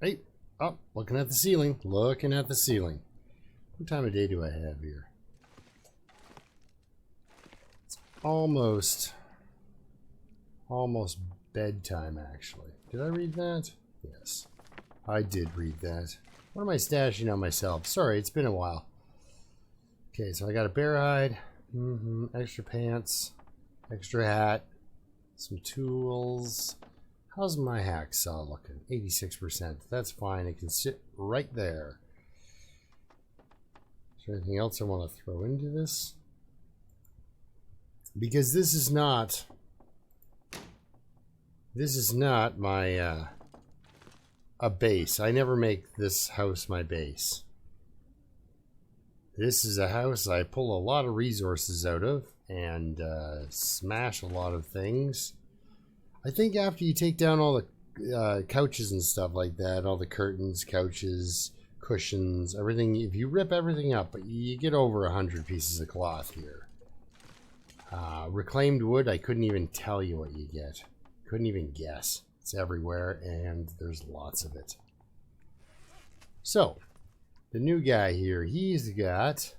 Hey, oh, looking at the ceiling. Looking at the ceiling. What time of day do I have here? It's almost bedtime, actually. Did I read that? Yes, I did read that. What am I stashing on myself? Sorry, it's been a while. Okay, so I got a bear hide, extra pants, extra hat, some tools. How's my hacksaw looking? 86%. That's fine. It can sit right there. Is there anything else I want to throw into this? Because this is not my a base. I never make this house my base. This is a house I pull a lot of resources out of and smash a lot of things. I think after you take down all the couches and stuff like that, all the curtains, couches, cushions, everything, if you rip everything up, you get over 100 pieces of cloth here. Reclaimed wood, I couldn't even tell you what you get. Couldn't even guess. It's everywhere, and there's lots of it. So, the new guy here, he's got...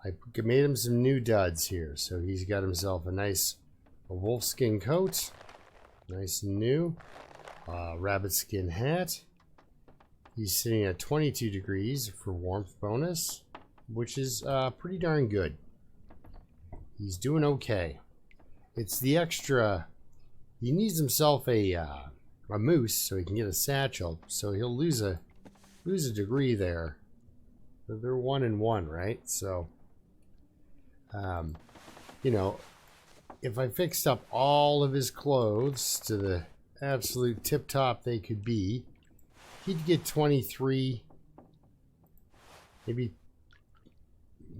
I made him some new duds here. So he's got himself a nice wolfskin coat. Nice and new. Rabbit skin hat. He's sitting at 22 degrees for warmth bonus, which is pretty darn good. He's doing okay. It's the extra... He needs himself a moose so he can get a satchel. So he'll lose a degree there. They're 1 and 1, right? So, you know, if I fixed up all of his clothes to the absolute tip top they could be, he'd get 23. Maybe.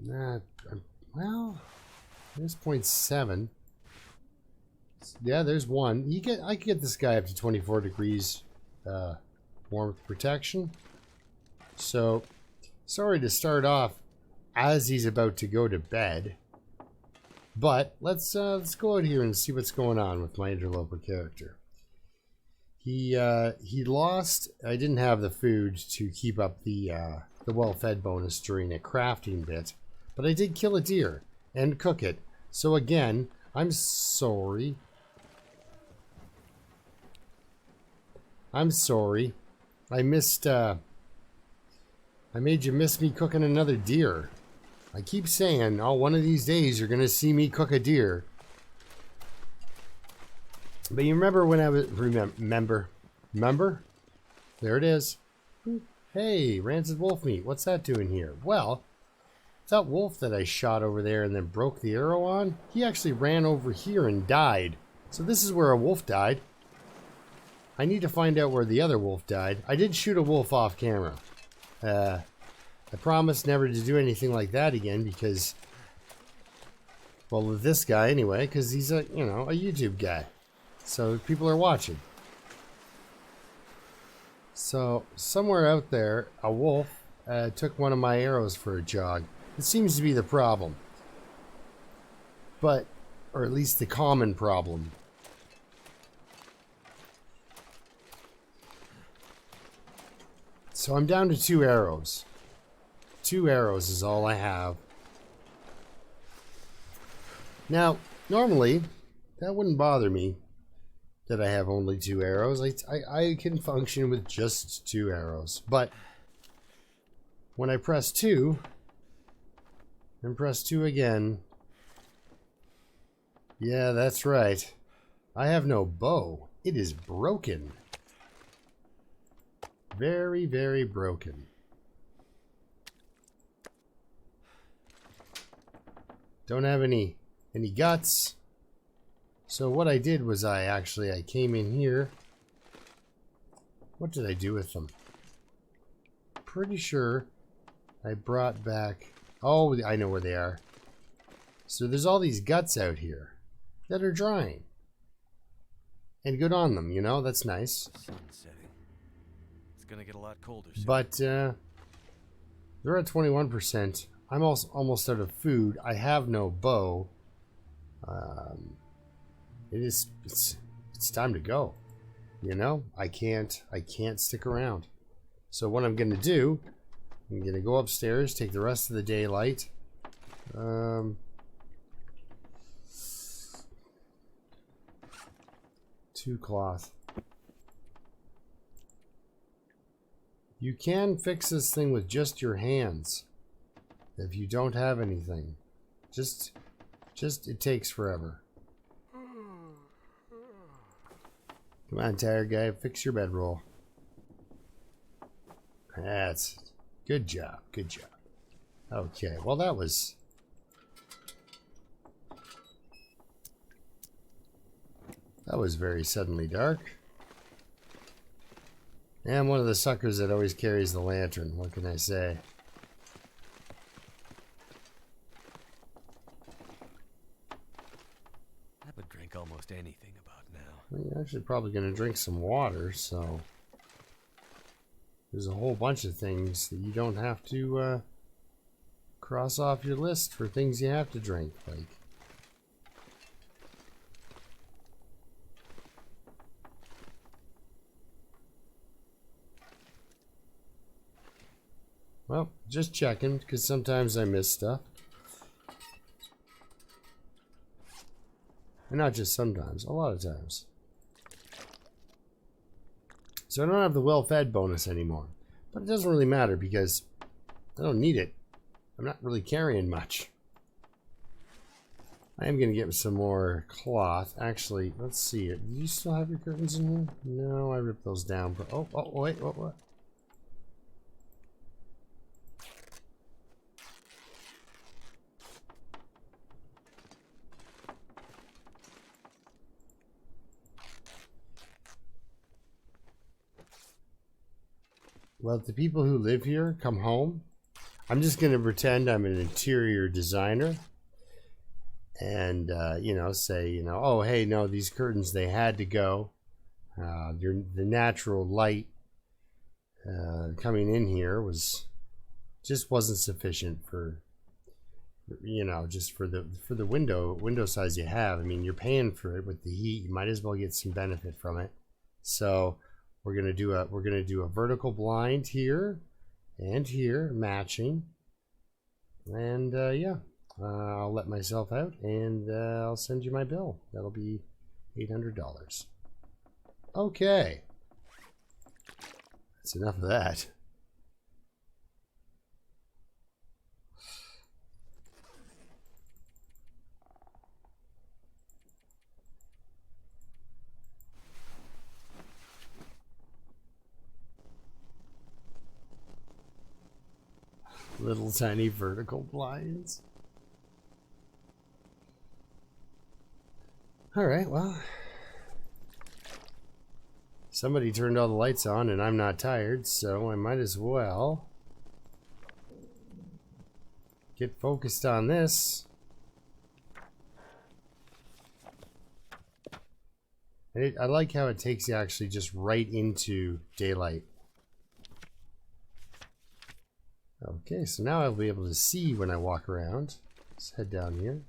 Well, there's 0.7. Yeah, there's one. I could get this guy up to 24 degrees warmth protection. So, sorry to start off as he's about to go to bed, but let's go out here and see what's going on with my interloper character. He lost. I didn't have the food to keep up the well-fed bonus during a crafting bit, but I did kill a deer and cook it. So again, I'm sorry. I'm sorry. I missed, I made you miss me cooking another deer. I keep saying, oh, one of these days you're going to see me cook a deer. But you remember when I was, remember? There it is. Hey, rancid wolf meat. What's that doing here? Well, that wolf that I shot over there and then broke the arrow on, he actually ran over here and died. So this is where a wolf died. I need to find out where the other wolf died. I did shoot a wolf off camera. I promised never to do anything like that again because, well, with this guy anyway, because he's a, you know, a YouTube guy. So people are watching. So somewhere out there, a wolf took one of my arrows for a jog. It seems to be the problem. But, or at least the common problem. So I'm down to 2 arrows. 2 arrows is all I have. Now, normally, that wouldn't bother me that I have only 2 arrows. I can function with just 2 arrows. But when I press 2, and press 2 again, yeah, that's right. I have no bow. It is broken. Very, very broken. Don't have any guts. So what I did was I came in here. What did I do with them? Pretty sure I brought back... Oh, I know where they are. So there's all these guts out here that are drying. And good on them, you know, that's nice. Sun's setting. It's gonna get a lot colder soon. But they're at 21%. I'm almost out of food. I have no bow. It's time to go. You know, I can't stick around. So what I'm gonna do, I'm gonna go upstairs, take the rest of the daylight. 2 cloth. You can fix this thing with just your hands if you don't have anything. Just it takes forever. Come on, tired guy, fix your bedroll. That's good job, good job. Okay, well that was very suddenly dark. And I'm one of the suckers that always carries the lantern. What can I say? I would drink almost anything about now. Well, you're actually probably going to drink some water, so there's a whole bunch of things that you don't have to cross off your list for things you have to drink, like. Well, just checking, because sometimes I miss stuff. And not just sometimes, a lot of times. So I don't have the well-fed bonus anymore. But it doesn't really matter, because I don't need it. I'm not really carrying much. I am going to get some more cloth. Actually, let's see it. Do you still have your curtains in here? No, I ripped those down. Oh, wait, what? Well, if the people who live here come home, I'm just going to pretend I'm an interior designer and, you know, say, you know, oh, hey, no, these curtains, they had to go. The natural light coming in here just wasn't sufficient for, you know, just for the window size you have. I mean, you're paying for it with the heat. You might as well get some benefit from it. So we're gonna do a vertical blind here and here, matching. And yeah, I'll let myself out, and I'll send you my bill. That'll be $800. Okay, that's enough of that. Little tiny vertical blinds. Alright, well, somebody turned all the lights on and I'm not tired, so I might as well get focused on this. I like how it takes you actually just right into daylight. Okay, so now I'll be able to see when I walk around. Let's head down here.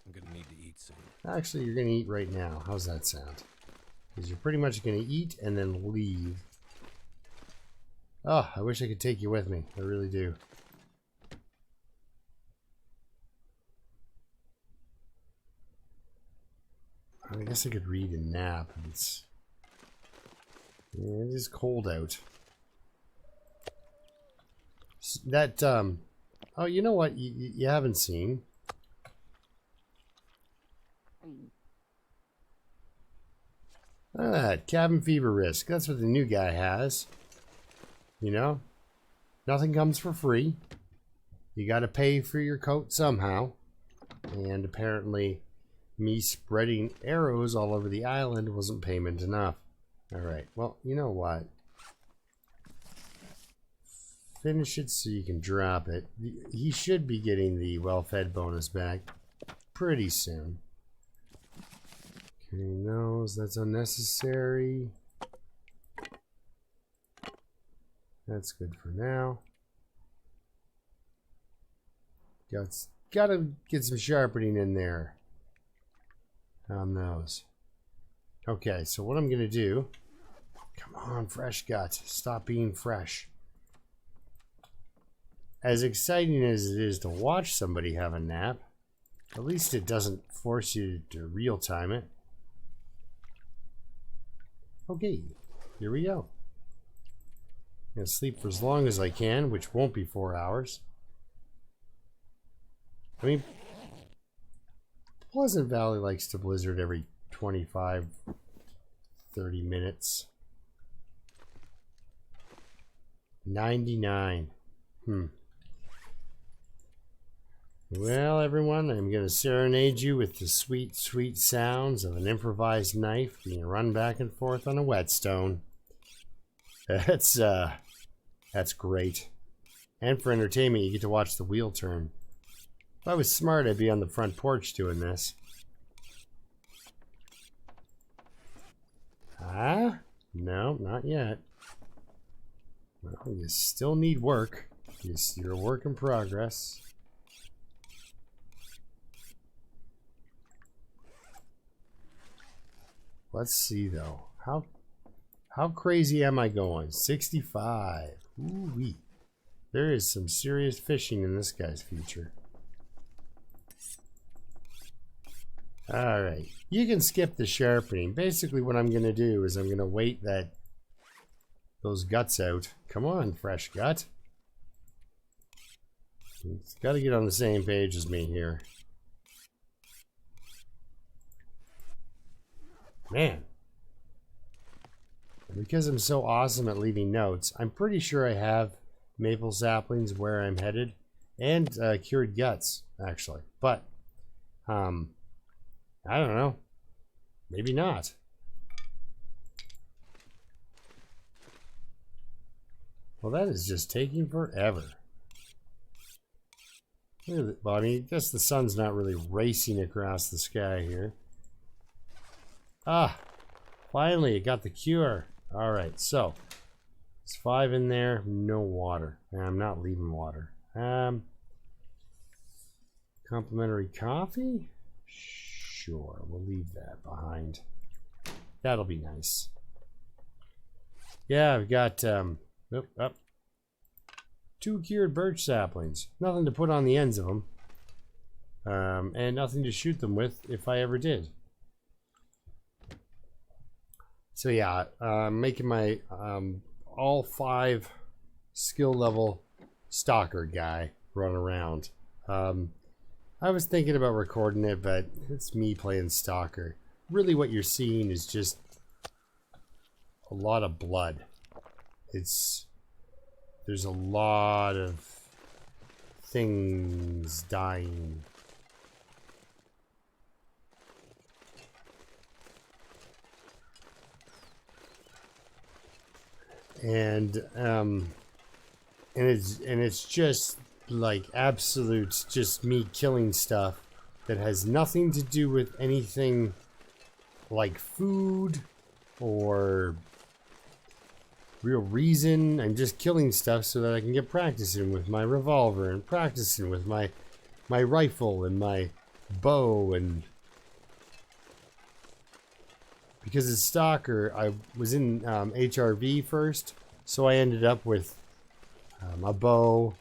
I'm gonna need to eat soon. Actually, you're gonna eat right now. How's that sound? Because you're pretty much gonna eat and then leave. Oh, I wish I could take you with me. I really do. I guess I could read and nap. Yeah, it is cold out. That, oh, you know what you haven't seen? Cabin fever risk. That's what the new guy has. You know? Nothing comes for free. You gotta pay for your coat somehow. And apparently, me spreading arrows all over the island wasn't payment enough. Alright, well, you know what? Finish it so you can drop it. He should be getting the well-fed bonus back pretty soon. Okay, no, that's unnecessary. That's good for now. Gotta get some sharpening in there on those. Okay, so what I'm gonna do Come on, fresh gut. Stop being fresh. As exciting as it is to watch somebody have a nap, at least it doesn't force you to real time it. Okay, here we go. I'm gonna sleep for as long as I can, which won't be 4 hours. I mean, Pleasant Valley likes to blizzard every 25, 30 minutes. 99. Well, everyone, I'm going to serenade you with the sweet, sweet sounds of an improvised knife being run back and forth on a whetstone. That's great. And for entertainment, you get to watch the wheel turn. If I was smart, I'd be on the front porch doing this. Ah? No, not yet. Well, you still need work. You're a work in progress. Let's see though. How crazy am I going? 65. Ooh-wee. There is some serious fishing in this guy's future. Alright. You can skip the sharpening. Basically what I'm gonna do is I'm gonna wait those guts out. Come on, fresh gut. It's gotta get on the same page as me here. Man. Because I'm so awesome at leaving notes, I'm pretty sure I have maple saplings where I'm headed. And cured guts, actually. But, I don't know. Maybe not. Well, that is just taking forever. Look at it, well, I mean, I guess the sun's not really racing across the sky here. Ah, finally, it got the cure. All right, so it's 5 in there, no water. I'm not leaving water. Complimentary coffee? Sure, we'll leave that behind. That'll be nice. Yeah, I've got 2 cured birch saplings. Nothing to put on the ends of them. And nothing to shoot them with if I ever did. So yeah, making my all 5 skill level stalker guy run around. I was thinking about recording it, but it's me playing stalker. Really what you're seeing is just a lot of blood. There's a lot of things dying. And it's just like absolute just me killing stuff that has nothing to do with anything like food or real reason. I'm just killing stuff so that I can get practicing with my revolver and practicing with my rifle and my bow. And because it's stalker, I was in HRV first, so I ended up with a bow,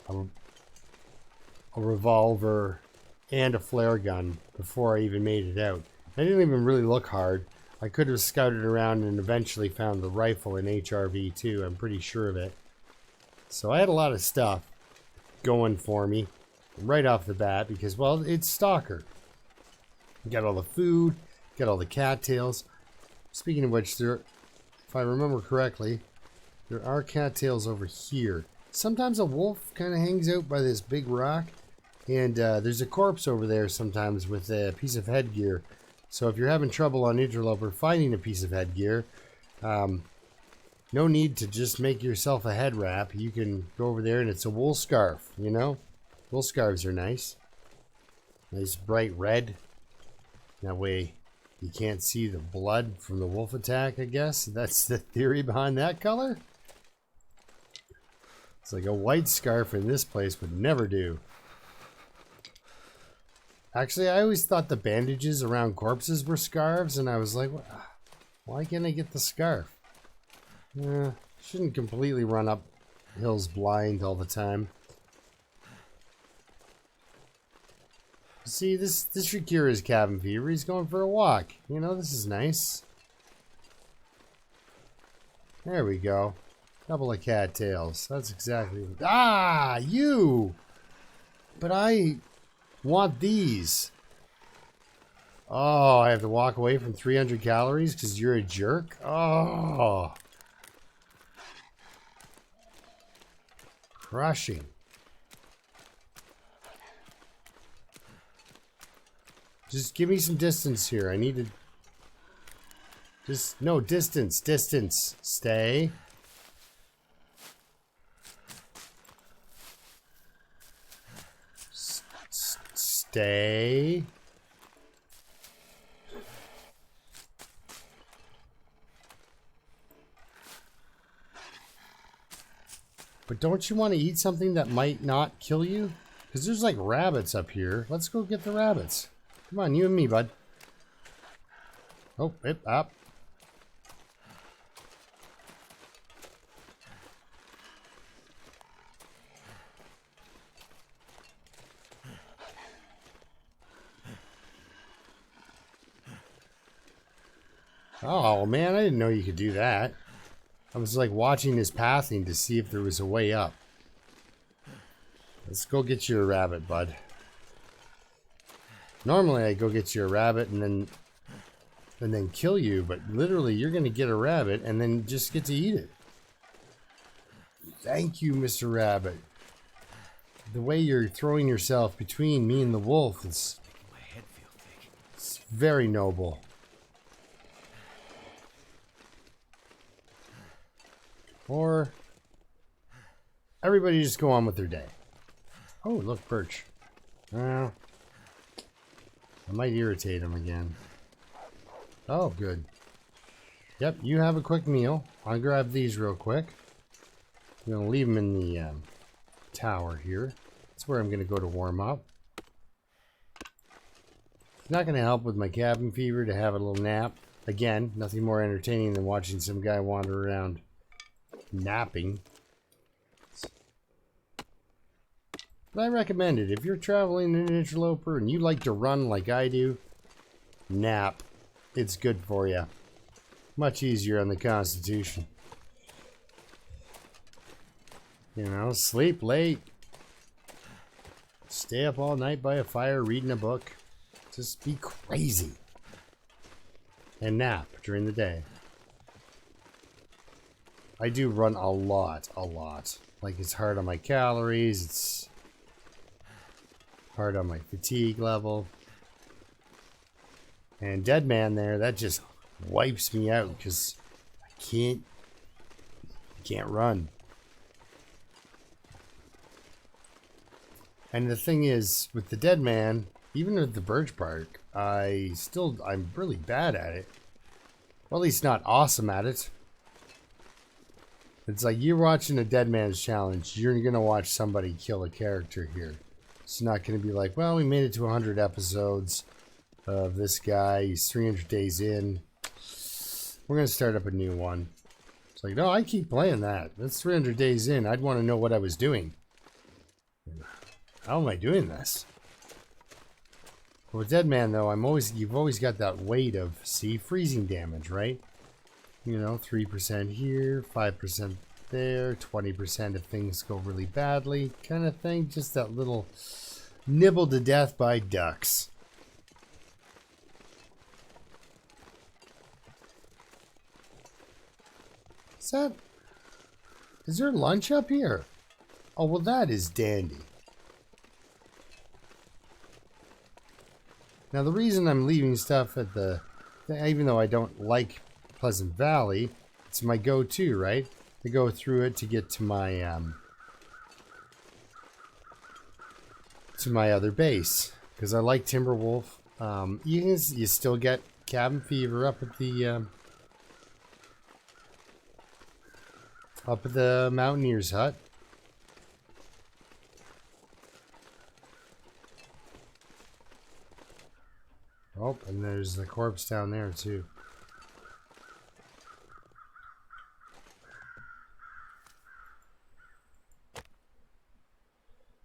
a revolver, and a flare gun before I even made it out. I didn't even really look hard. I could have scouted around and eventually found the rifle in HRV too, I'm pretty sure of it. So I had a lot of stuff going for me right off the bat because, well, it's stalker. Got all the food, got all the cattails. Speaking of which, if I remember correctly, there are cattails over here. Sometimes a wolf kind of hangs out by this big rock, and there's a corpse over there sometimes with a piece of headgear. So if you're having trouble on Interloper finding a piece of headgear, no need to just make yourself a head wrap. You can go over there and it's a wool scarf, you know? Wool scarves are nice. Nice bright red. That way you can't see the blood from the wolf attack, I guess. That's the theory behind that color. It's like a white scarf in this place would never do. Actually, I always thought the bandages around corpses were scarves, and I was like, Why can't I get the scarf? Shouldn't completely run up hills blind all the time. See, this should cure his cabin fever. He's going for a walk. You know, this is nice. There we go. Couple of cattails. That's exactly what... Ah, you! But I want these. Oh, I have to walk away from 300 calories because you're a jerk? Oh. Crushing. Just give me some distance here. I need to... Just... No, distance. Distance. Stay. Stay. But don't you want to eat something that might not kill you? Because there's like rabbits up here. Let's go get the rabbits. Come on, you and me, bud. Oh, up. Oh, man, I didn't know you could do that. I was like watching his pathing to see if there was a way up. Let's go get you a rabbit, bud. Normally I go get you a rabbit and then kill you, but literally you're going to get a rabbit and then just get to eat it. Thank you, Mr. Rabbit. The way you're throwing yourself between me and the wolf is My head feel thick. it's very noble. Or everybody just go on with their day. Oh, look, birch. Well, I might irritate him again. Oh, good. Yep, you have a quick meal. I'll grab these real quick. I'm going to leave them in the tower here. That's where I'm going to go to warm up. It's not going to help with my cabin fever to have a little nap. Again, nothing more entertaining than watching some guy wander around napping. But I recommend it. If you're traveling in an interloper and you like to run like I do, nap. It's good for you. Much easier on the Constitution. You know, sleep late. Stay up all night by a fire reading a book. Just be crazy. And nap during the day. I do run a lot. Like, it's hard on my calories. It's hard on my fatigue level. And Dead Man there, that just wipes me out because I can't run. And the thing is, with the Dead Man, even with the birch bark, I'm really bad at it. Well, at least not awesome at it. It's like you're watching a Dead Man's Challenge. You're going to watch somebody kill a character here. It's not going to be like, well, we made it to 100 episodes of this guy. He's 300 days in. We're going to start up a new one. It's like, no, I keep playing that. That's 300 days in. I'd want to know what I was doing. How am I doing this? With Dead Man, though, you've always got that weight of, see, freezing damage, right? You know, 3% here, 5% there, 20% if things go really badly, kind of thing. Just that little nibbled to death by ducks. Is there lunch up here? Oh, well, that is dandy. Now, the reason I'm leaving stuff at even though I don't like Pleasant Valley, it's my go-to, right? I go through it to get to my other base because I like Timberwolf. You still get cabin fever up at the Mountaineer's hut. Oh, and there's the corpse down there too.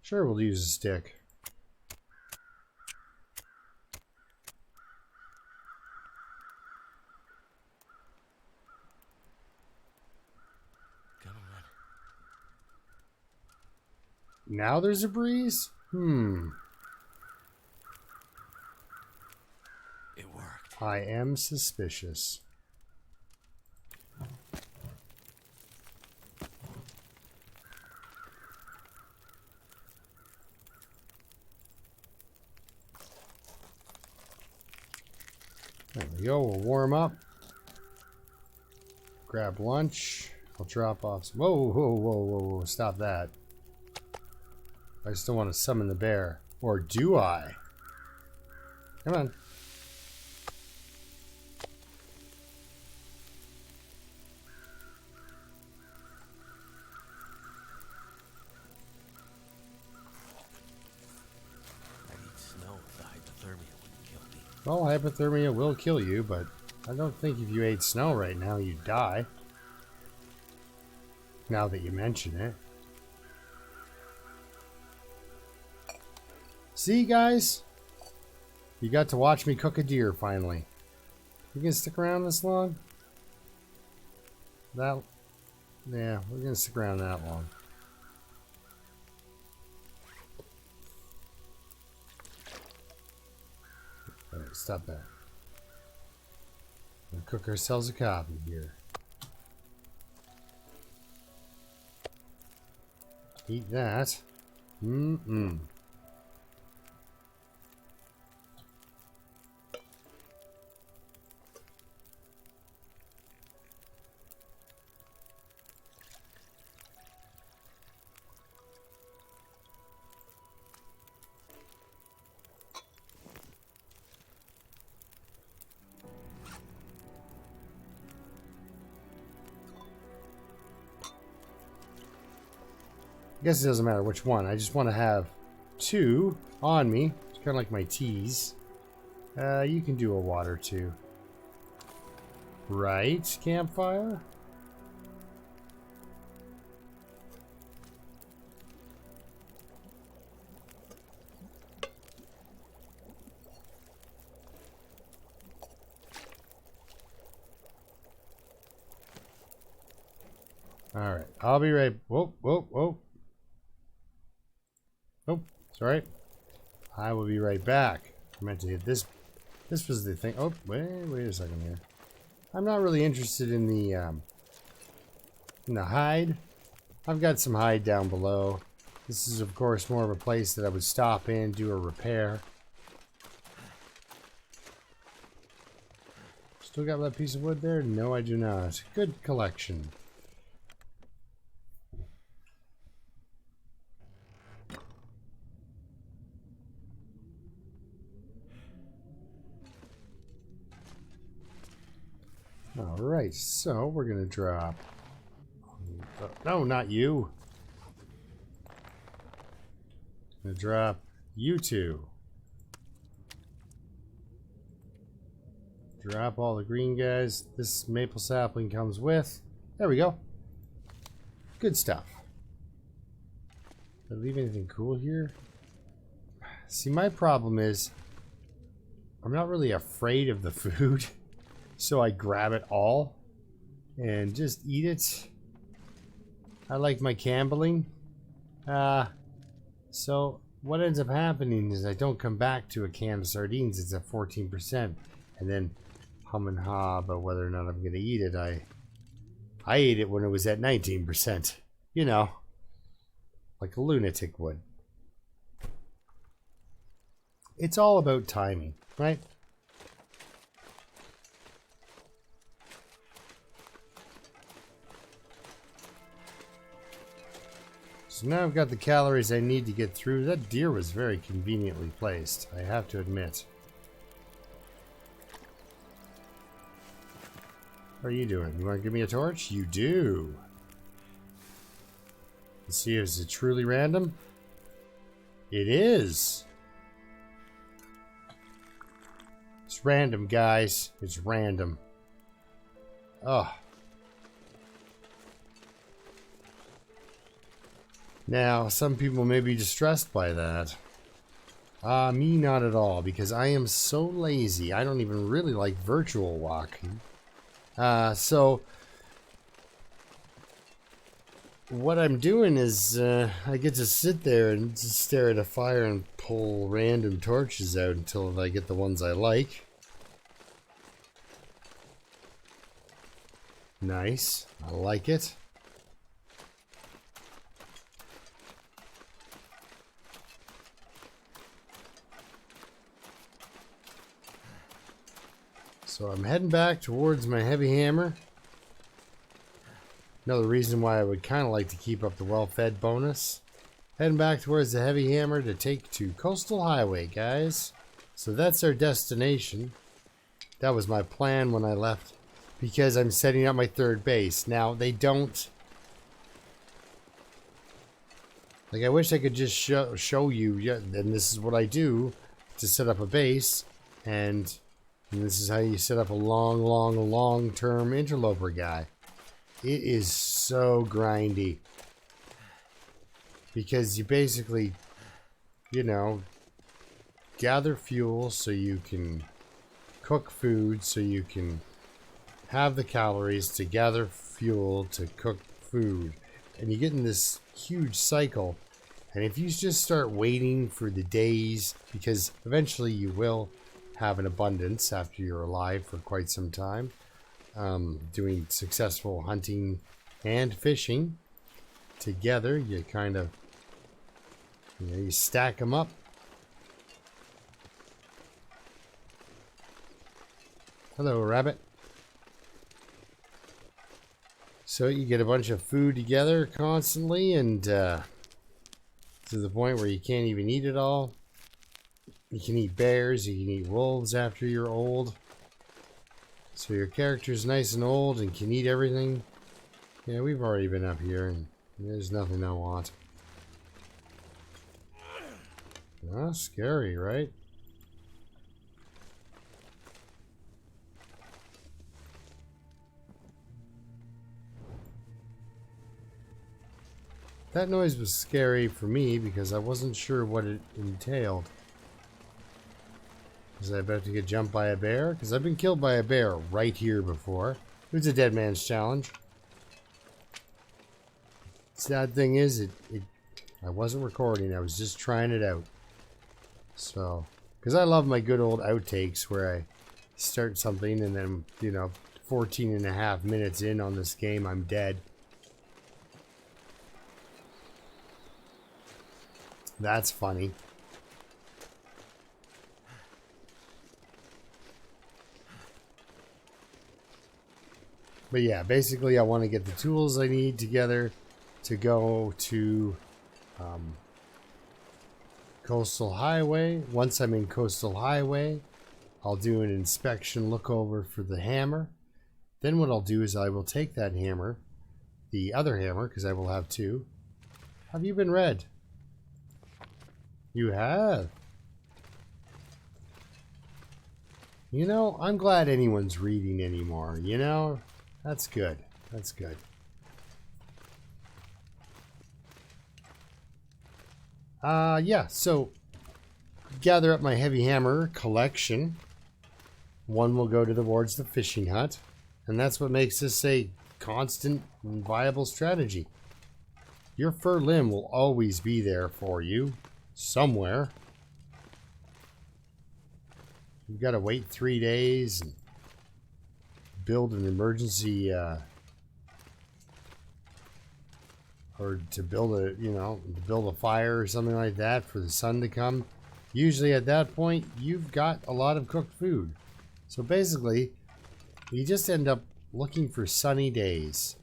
Sure, we'll use a stick. Come on. Now there's a breeze? It worked. I am suspicious. There we go, we'll warm up. Grab lunch. I'll drop off some... Whoa, whoa, whoa, whoa, whoa, stop that. I just don't want to summon the bear. Or do I? Come on. I'd eat snow if the hypothermia wouldn't kill me. Well, hypothermia will kill you, but I don't think if you ate snow right now, you'd die. Now that you mention it. See, guys? You got to watch me cook a deer, finally. You gonna stick around this long? Yeah, we're gonna stick around that long. Alright, stop that. We'll cook ourselves a coffee here. Eat that. I guess it doesn't matter which one. I just want to have two on me. It's kind of like my teas. You can do a water too. Right, campfire? Alright, I'll be right... Whoa, whoa, whoa. Oh, sorry. I will be right back. I meant to hit this. This was the thing. Oh, wait a second here. I'm not really interested in the hide. I've got some hide down below. This is, of course, more of a place that I would stop in, do a repair. Still got that piece of wood there? No, I do not. Good collection. Alright, so we're going to drop... No, not you. I'm going to drop you two. Drop all the green guys. This maple sapling comes with. There we go. Good stuff. Did I leave anything cool here? See, my problem is I'm not really afraid of the food. So I grab it all and just eat it. I like my cambling. So what ends up happening is I don't come back to a can of sardines. It's at 14%. And then hum and ha about whether or not I'm going to eat it. I ate it when it was at 19%. You know, like a lunatic would. It's all about timing, right? So now I've got the calories I need to get through. That deer was very conveniently placed, I have to admit. What are you doing? You want to give me a torch? You do. Let's see, is it truly random? It is. It's random, guys. It's random. Ugh. Now, some people may be distressed by that. Me not at all, because I am so lazy. I don't even really like virtual walking. So what I'm doing is I get to sit there and just stare at a fire and pull random torches out until I get the ones I like. Nice. I like it. So I'm heading back towards my heavy hammer. Another reason why I would kind of like to keep up the well-fed bonus. Heading back towards the heavy hammer to take to Coastal Highway, guys. So that's our destination. That was my plan when I left, because I'm setting up my third base. Now, they don't... Like, I wish I could just show you, yeah, and this is what I do to set up a base, and this is how you set up a long-term interloper guy. It is so grindy. Because you basically, you know, gather fuel so you can cook food, so you can have the calories to gather fuel to cook food. And you get in this huge cycle. And if you just start waiting for the days, because eventually you will have an abundance after you're alive for quite some time, doing successful hunting and fishing together, you kind of, you know, you stack them up. Hello, rabbit. So you get a bunch of food together constantly, and to the point where you can't even eat it all. You can eat bears, you can eat wolves after you're old. So your character's nice and old and can eat everything. Yeah, we've already been up here, and there's nothing I want. Oh, scary, right? That noise was scary for me because I wasn't sure what it entailed. Was I about to get jumped by a bear? Because I've been killed by a bear right here before. It was a dead man's challenge. Sad thing is, I wasn't recording. I was just trying it out. So, because I love my good old outtakes where I start something and then, you know, 14 and a half minutes in on this game, I'm dead. That's funny. But yeah, basically I want to get the tools I need together to go to Coastal Highway. Once I'm in Coastal Highway, I'll do an inspection look over for the hammer. Then what I'll do is I will take that hammer, the other hammer, because I will have two. Have you been read? You have. You know, I'm glad anyone's reading anymore, you know? That's good. That's good. Yeah, so gather up my heavy hammer collection. One will go towards the fishing hut, and that's what makes this a constant and viable strategy. Your fur limb will always be there for you, somewhere. You've got to wait 3 days and build an emergency, or to build a, you know, to build a fire or something like that for the sun to come. Usually at that point, you've got a lot of cooked food. So basically, you just end up looking for sunny days,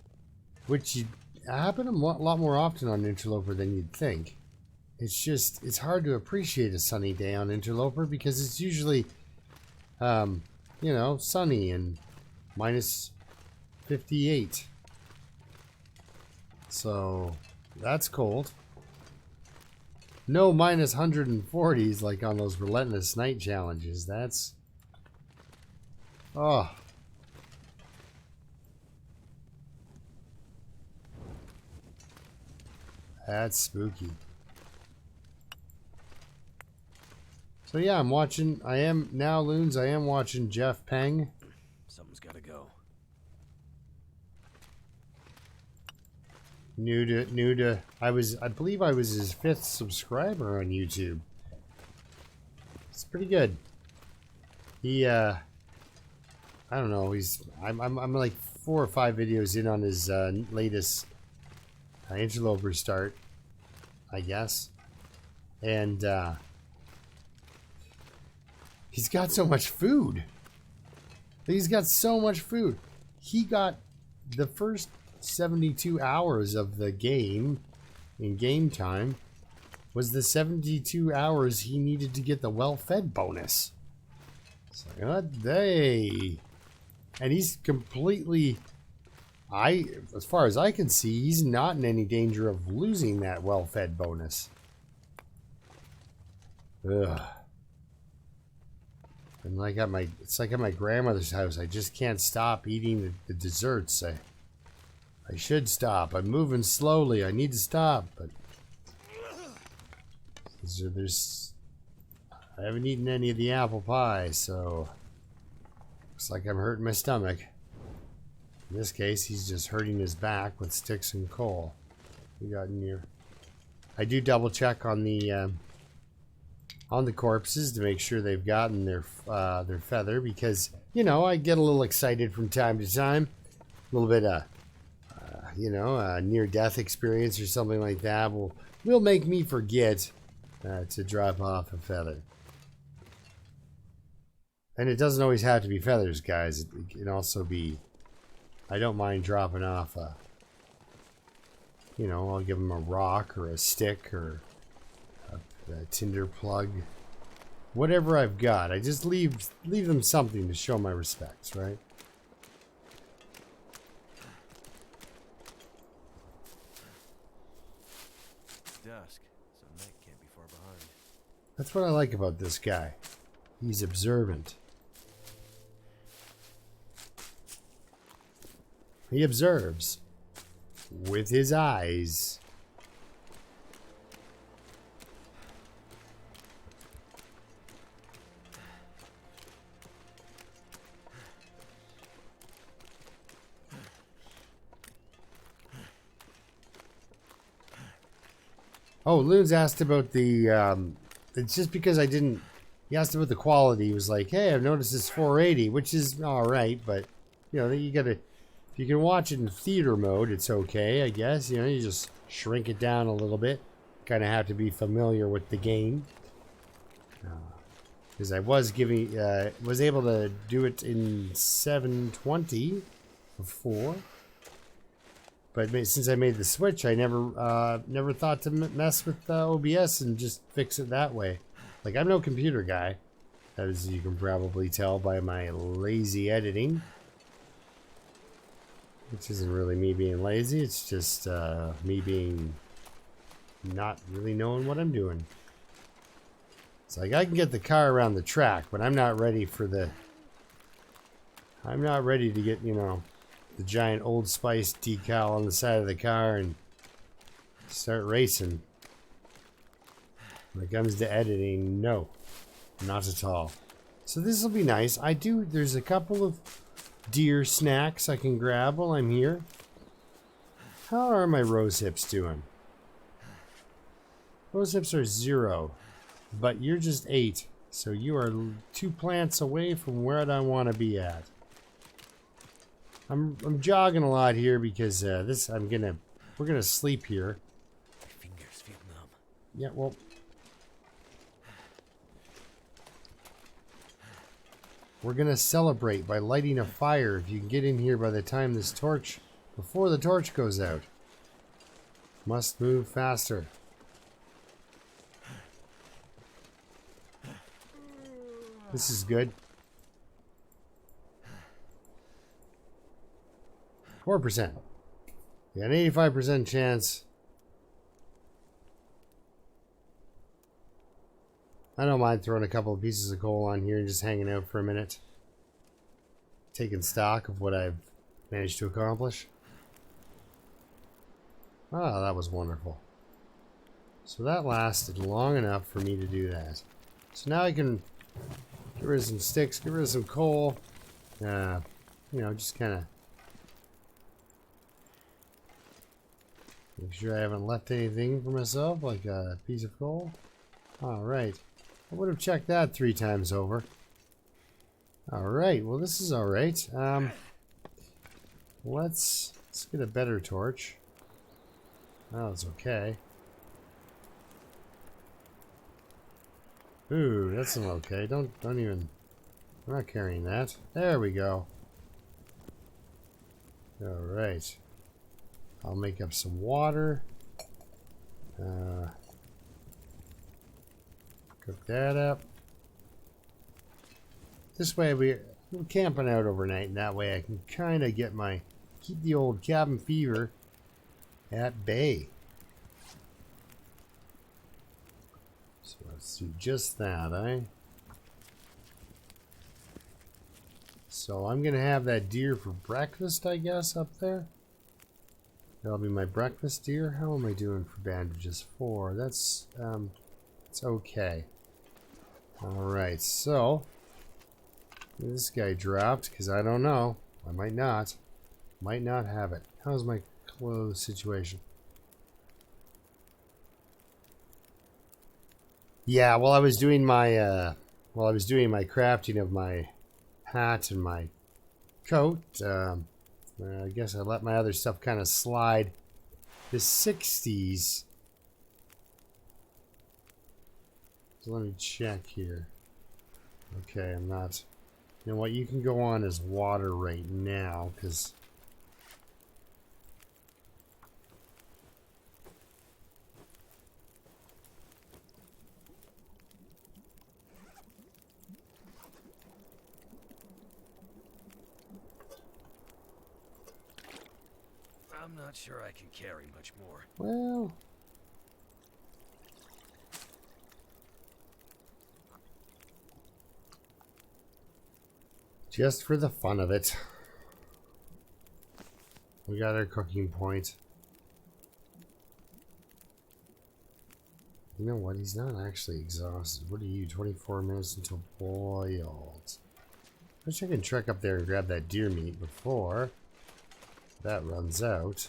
which happen a lot more often on Interloper than you'd think. It's just, it's hard to appreciate a sunny day on Interloper because it's usually, you know, sunny and minus 58. So that's cold. No minus 140s like on those relentless night challenges. That's, oh. That's spooky. So yeah, I am now, Loons, I am watching Jeff Peng. Something's gotta go. I believe I was his 5th subscriber on YouTube. It's pretty good. He, I don't know, I'm like 4 or 5 videos in on his latest interloper start, I guess. And, he's got so much food. He's got so much food. He got the first 72 hours of the game in game time was the 72 hours he needed to get the well-fed bonus. It's like, what day? And he's completely, as far as I can see, he's not in any danger of losing that well-fed bonus. Ugh. And it's like at my grandmother's house. I just can't stop eating the desserts. I should stop. I'm moving slowly. I need to stop, but I haven't eaten any of the apple pie, so looks like I'm hurting my stomach. In this case, he's just hurting his back with sticks and coal. We got in here. I do double check on the corpses to make sure they've gotten their feather, because you know I get a little excited from time to time, a little bit of a near-death experience or something like that will make me forget to drop off a feather. And it doesn't always have to be feathers, guys. It can also be, I don't mind dropping off I'll give them a rock or a stick or a tinder plug, whatever I've got. I just leave them something to show my respects, right? It's dusk, so night can't be far behind. That's what I like about this guy. He's observant. He observes with his eyes. Oh, Loons asked about the, it's just because I didn't, he asked about the quality. He was like, hey, I've noticed it's 480, which is alright, but, you gotta, if you can watch it in theater mode, it's okay, I guess. You just shrink it down a little bit. Kind of have to be familiar with the game. Because I was able to do it in 720 before. But since I made the switch, I never thought to mess with OBS and just fix it that way. Like, I'm no computer guy, as you can probably tell by my lazy editing. Which isn't really me being lazy, it's just me being not really knowing what I'm doing. It's like I can get the car around the track, but I'm not ready to get, the giant Old Spice decal on the side of the car and start racing. When it comes to editing, no, not at all. So this will be nice. There's a couple of deer snacks I can grab while I'm here. How are my rose hips doing? Rose hips are 0, but you're just 8, so you are 2 plants away from where I want to be at. I'm jogging a lot here because we're gonna sleep here. My fingers feel numb. Yeah, well, we're gonna celebrate by lighting a fire if you can get in here by the time before the torch goes out. Must move faster. This is good. 4%. You got an 85% chance. I don't mind throwing a couple of pieces of coal on here and just hanging out for a minute. Taking stock of what I've managed to accomplish. Ah, that was wonderful. So that lasted long enough for me to do that. So now I can get rid of some sticks, get rid of some coal. You know, just kind of make sure I haven't left anything for myself, like a piece of coal. Alright. I would have checked that 3 times over. Alright, well this is alright. Let's get a better torch. Oh, it's okay. Ooh, that's not okay. Don't even. I'm not carrying that. There we go. Alright. I'll make up some water. Cook that up. This way we're camping out overnight, and that way I can kind of keep the old cabin fever at bay. So let's do just that, eh? So I'm gonna have that deer for breakfast, I guess, up there. That'll be my breakfast deer. How am I doing for bandages? 4. That's it's okay. Alright, so this guy dropped because I don't know. I might not. Might not have it. How's my clothes situation? Yeah, while I was doing my crafting of my hat and my coat, I guess I let my other stuff kind of slide. The 60s. So let me check here. Okay, I'm not. You know what? You can go on as water right now, because I'm not sure I can carry much more. well, just for the fun of it. We got our cooking point. You know what? He's not actually exhausted. What are you? 24 minutes until boiled. Wish I could trek up there and grab that deer meat before that runs out.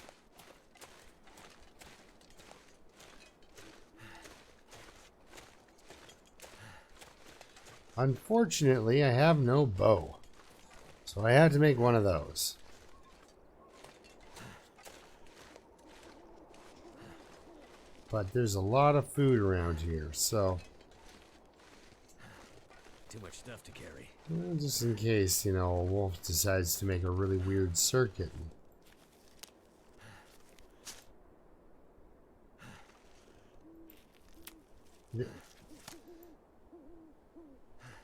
Unfortunately, I have no bow. So I had to make one of those. But there's a lot of food around here, so Too much stuff to carry. well, just in case, you know, a wolf decides to make a really weird circuit.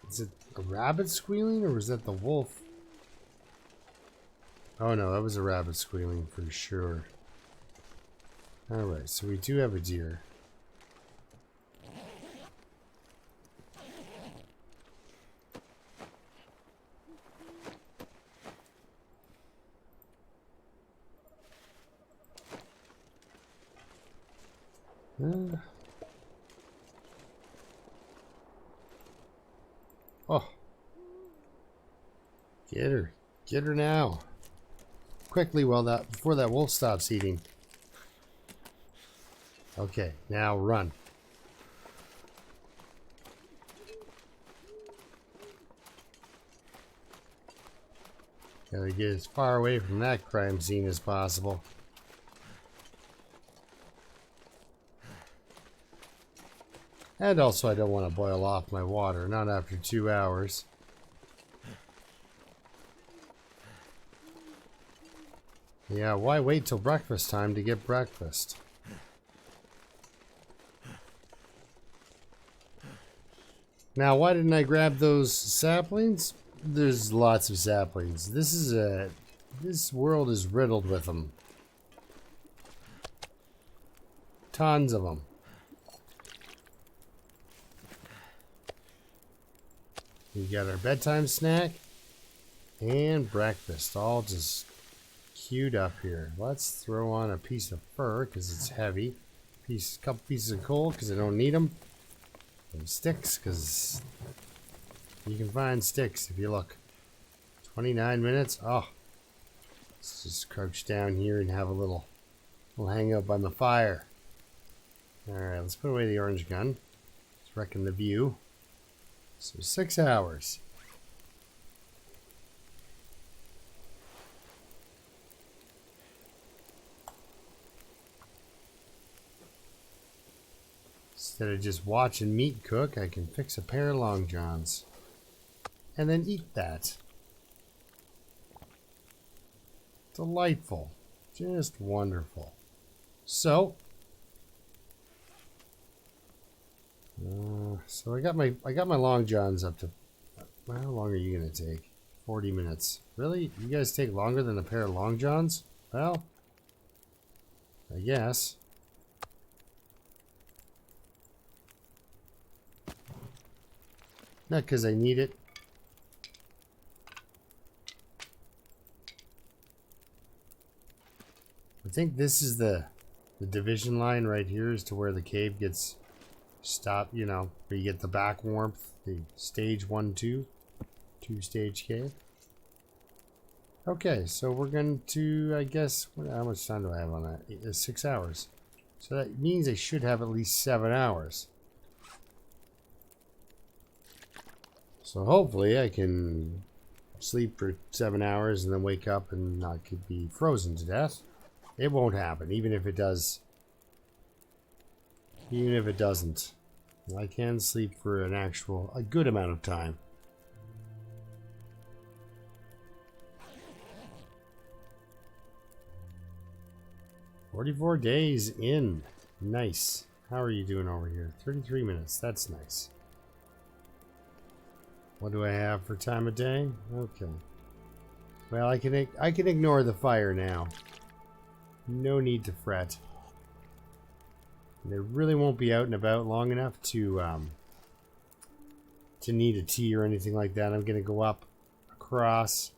Is it a rabbit squealing, or was that the wolf? Oh no, that was a rabbit squealing for sure. Alright, so we do have a deer. Oh. Get her. Get her now. Quickly before that wolf stops eating. Okay, now run. Gotta get as far away from that crime scene as possible. And also I don't want to boil off my water, not after 2 hours. Yeah, why wait till breakfast time to get breakfast? Now, why didn't I grab those saplings? There's lots of saplings. This world is riddled with them. Tons of them. We got our bedtime snack and breakfast, all just queued up here. Let's throw on a piece of fur because it's heavy. couple pieces of coal because I don't need them. And sticks because you can find sticks if you look. 29 minutes. Oh, let's just crouch down here and have a little hang out by the fire. All right, let's put away the orange gun. Let's reckon the view. So 6 hours. Instead of just watching meat cook, I can fix a pair of long johns. And then eat that. Delightful. Just wonderful. So I got my long johns up to, how long are you gonna take? 40 minutes. Really? You guys take longer than a pair of long johns? Well, I guess. Not because I need it. I think this is the division line right here as to where the cave gets stopped, you know, where you get the back warmth, the stage 1, 2 stage cave. Okay, so we're going to, I guess, how much time do I have on that? It's 6 hours. So that means I should have at least 7 hours. So hopefully I can sleep for 7 hours and then wake up and not be frozen to death. It won't happen, even if it does. Even if it doesn't. I can sleep for a good amount of time. "44 days in." Nice. How are you doing over here? 33 minutes. That's nice. What do I have for time of day? Okay. Well, I can ignore the fire now. No need to fret. They really won't be out and about long enough to need a tea or anything like that. I'm gonna go up across.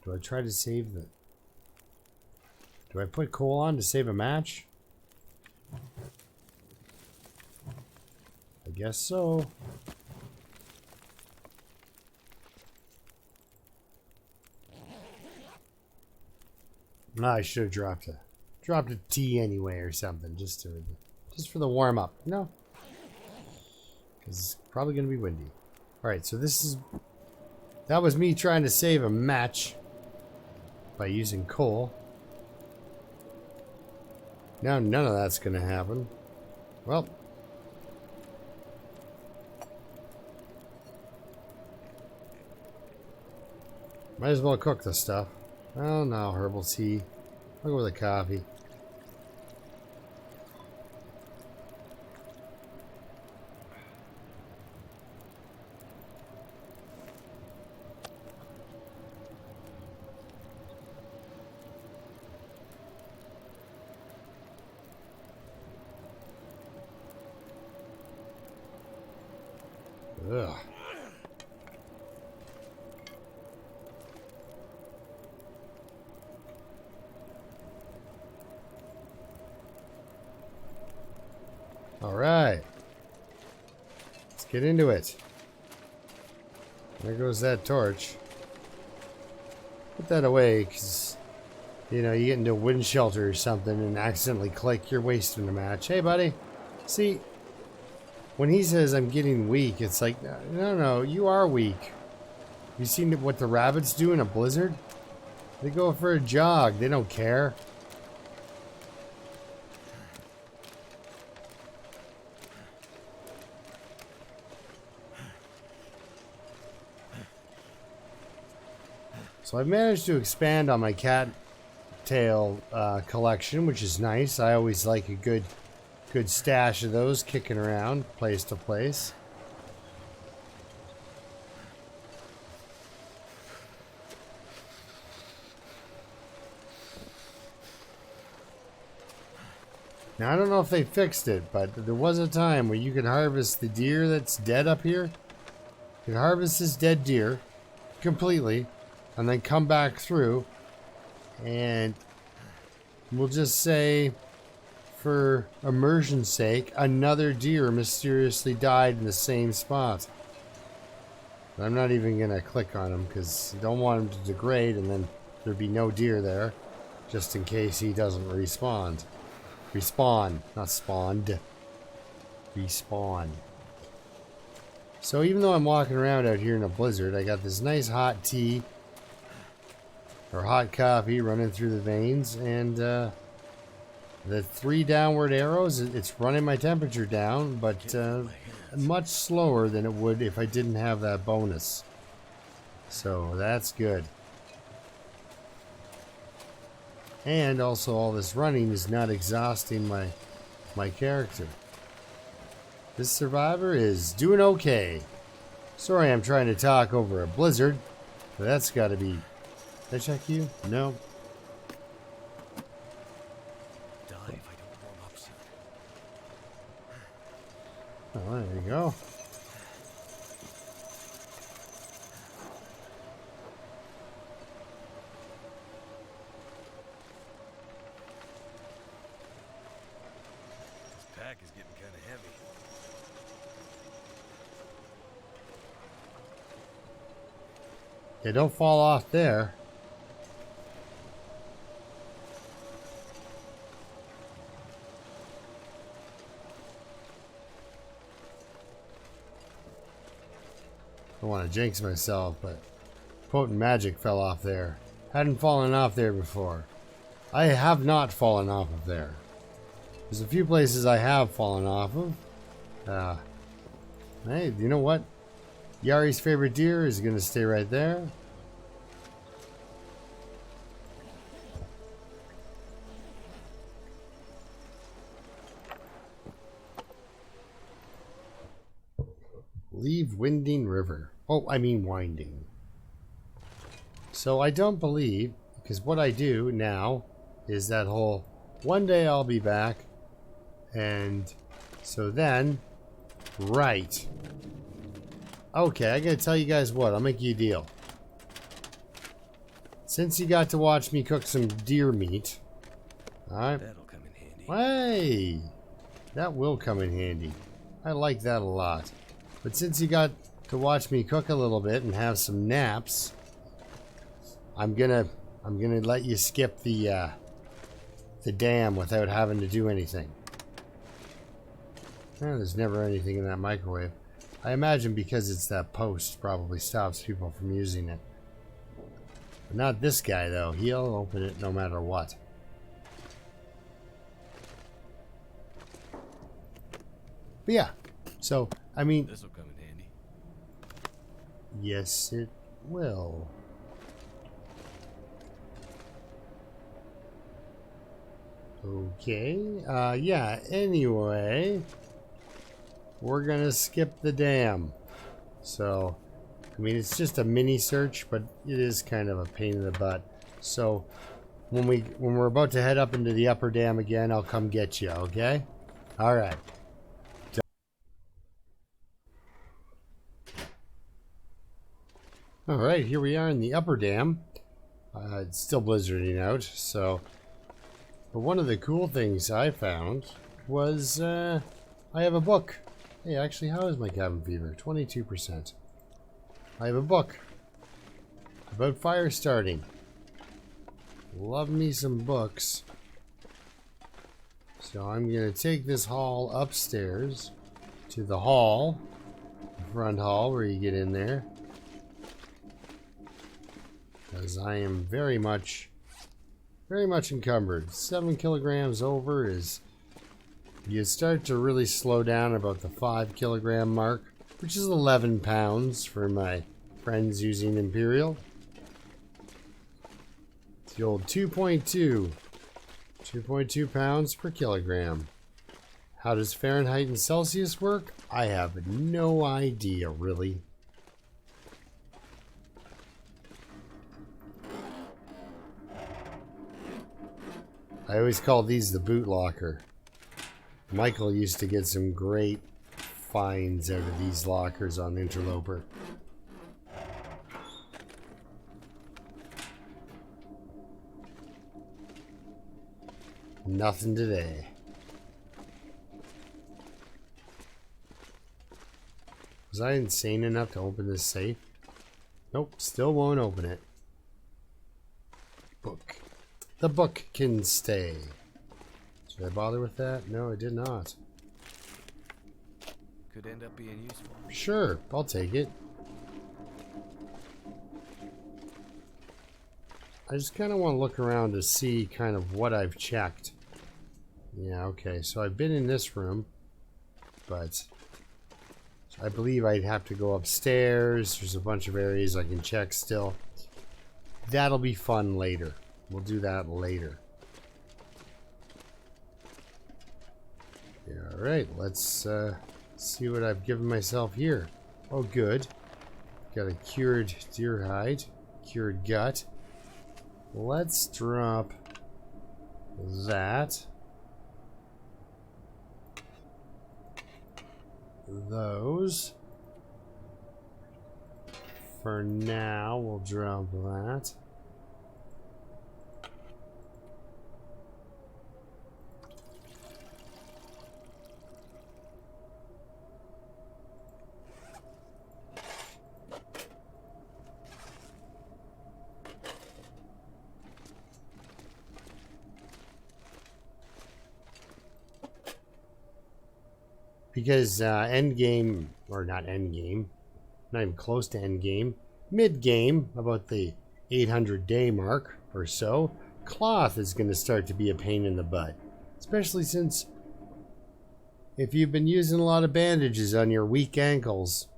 Do I try to save the... Do I put coal on to save a match? I guess so. I should have dropped a tea anyway or something just for the warm up, you know? Because it's probably gonna be windy. All right, so that was me trying to save a match by using coal. Now none of that's gonna happen. Well, might as well cook the stuff. Oh no, herbal tea. I'll go with a coffee. Ugh. All right. Let's get into it. There goes that torch. Put that away, because, you know, you get into a wind shelter or something and accidentally click, you're wasting a match. Hey, buddy. See, when he says I'm getting weak, it's like, no, you are weak. You seen what the rabbits do in a blizzard? They go for a jog. They don't care. So I managed to expand on my cattail collection, which is nice. I always like a good stash of those kicking around place to place. Now I don't know if they fixed it, but there was a time where you could harvest the deer that's dead up here. You could harvest this dead deer completely. and then come back through, and we'll just say, for immersion's sake, another deer mysteriously died in the same spot. But I'm not even going to click on him because I don't want him to degrade and then there'd be no deer there, just in case he doesn't respawn. Respawn, not spawned. Respawn. So even though I'm walking around out here in a blizzard, I got this nice hot tea or hot coffee running through the veins, and the 3 downward arrows, it's running my temperature down, but much slower than it would if I didn't have that bonus. So that's good. And also all this running is not exhausting my character. This survivor is doing okay. Sorry I'm trying to talk over a blizzard, but that's gotta be... Did I check you? No. Die if I don't warm up soon. Oh, there you go. This pack is getting kind of heavy. Yeah, don't fall off there. I don't want to jinx myself, but potent magic fell off there. Hadn't fallen off there before. I have not fallen off of there. There's a few places I have fallen off of. Hey, you know what? Jari's favorite deer is going to stay right there. Leave Winding River. Oh, I mean winding. So I don't believe, because what I do now is that whole one day I'll be back, and so then, right. Okay, I gotta tell you guys what, I'll make you a deal. Since you got to watch me cook some deer meat, alright. That'll come in handy. Hey, that will come in handy. I like that a lot. But since you got to watch me cook a little bit and have some naps, I'm gonna let you skip the dam without having to do anything. There's never anything in that microwave. I imagine because it's that post probably stops people from using it. But not this guy though. He'll open it no matter what. But yeah, so I mean, This'll come in handy. yes, it will. Okay, yeah, anyway, we're gonna skip the dam. So, I mean, it's just a mini search, but it is kind of a pain in the butt. So, when we're about to head up into the upper dam again, I'll come get you, okay? Alright. Alright, here we are in the upper dam. It's still blizzarding out, so... But one of the cool things I found was, I have a book. Hey, actually, how is my cabin fever? 22%. I have a book about fire starting. Love me some books. So I'm going to take this haul upstairs to the hall, the front hall where you get in there. Because I am very much encumbered. 7 kilograms over is, you start to really slow down about the 5 kilogram mark, which is 11 pounds for my friends using Imperial. It's the old 2.2 pounds per kilogram. How does Fahrenheit and Celsius work? I have no idea, really. I always call these the boot locker. Michael used to get some great finds out of these lockers on Interloper. Nothing today. Was I insane enough to open this safe? Nope, still won't open it. Book. The book can stay. Should I bother with that? No, I did not. Could end up being useful. Sure, I'll take it. I just kind of want to look around to see kind of what I've checked. Yeah, okay, so I've been in this room, but I believe I'd have to go upstairs. There's a bunch of areas I can check still. That'll be fun later. We'll do that later. Yeah, alright, let's see what I've given myself here. Oh, good. Got a cured deer hide, cured gut. Let's drop that. Those. For now, we'll drop that. Because end game, or not end game, not even close to end game, mid game, about the 800 day mark or so, cloth is going to start to be a pain in the butt. Especially since if you've been using a lot of bandages on your weak ankles,